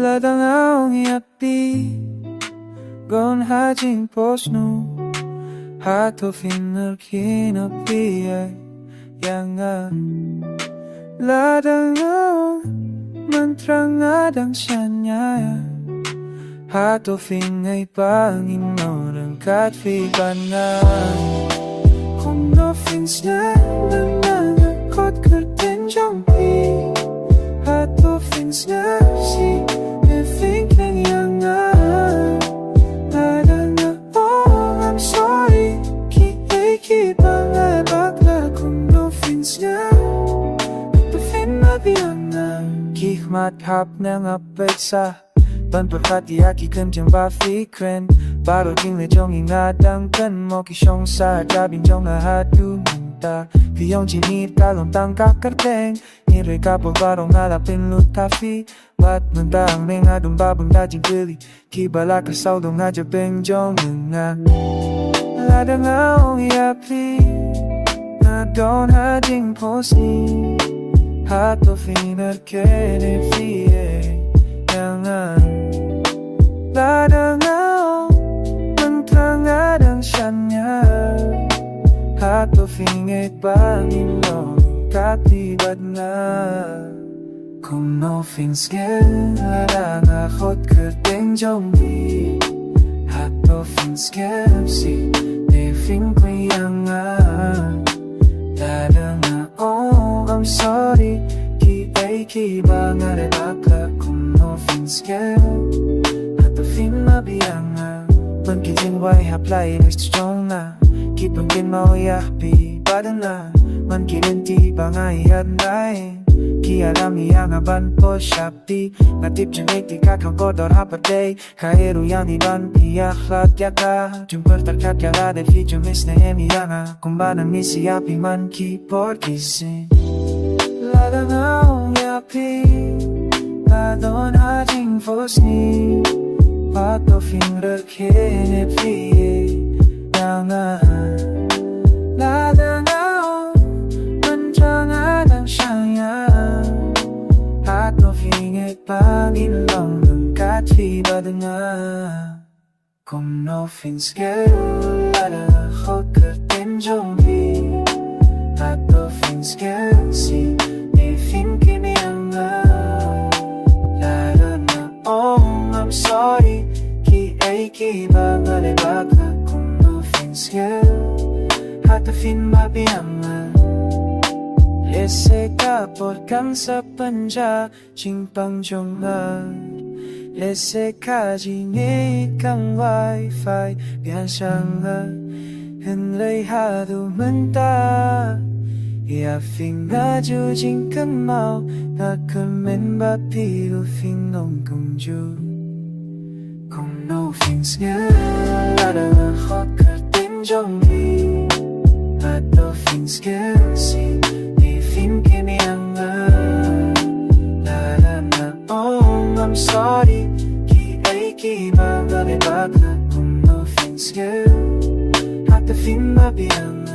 라당아옹이 앞이 건 하진 포스누 하토핀을 키너피에 양안 라당아옹 mantrang-adang siyanya Hatofing ay Panginoon katfiban nga Kung nofins niya nanangakot kerten jongpi Hatofins niya si Nefing ng yangan Lada nga oh I'm sorry Ki ay kibang ay bakla Kung nofins niya Hatofin mabiyang Kihmat hap ng apet sa Panpapati aki kenteng ba fikren Baro ting le jong ingadang kan mo kisyong sa Dabing jong ahadu minta Kiyong jinit kalong tang kakarteng Nire kapo barong alapin lutafi Bat mentang mengadong babang dajing geli Kibala kasaw dong aja beng jong nga Lada ngaong iapi Nadon hading posni Hatofin at kenefie Yangan Ladangao Mantrang-adang siyanya Hatofin at Panginoon katibad na Kung nofin skel Ladangakot kerteng jongbi Hatofin skel si Nefing kuyangan Ladangao I'm sorry Ki ay kibang are bakla Kung nofin skel Hatofin mabiyanga Pagkitin way haplay Next strong na Kipagkin mauyahpi Badan na Man kirinti bangayad nain Ki alam niya nga ban po syapti Natip jenek di kakang kodor hapaday Kaeru yang iban piyaklat yaka Jumper terkat kala de fi jumis na emiyanga Kumbanang isiapi man keyboard gisin Lada ngaong yapi Ladon hating fosni Hatofin rerkenepie Yangan Lada ngaong mantrang-adang siyang Hatofin ay Panginoon katibad nga Kung nofin skel Ladakot kerten jongbi Hatofin skel si Nefing kimiyanga Lada na oh I'm sorry Ki ay kibang alibaka Kung nofin skel Hatofin mabiyanga Lese ka porkang sa panja Jingpang jongan Lese ka jinit kang wifi Bian siyang henlay hadu menta Iafing na jujing kamao Na kemen ba pilu fin nong kumju Kung no fins nga Lada nga hot kerten jongbi Ato fins nga si Nefing kimiyanga Lada na oh I'm sorry Ki ay kibang alibaka Kung no fins nga Hatofin mabiyanga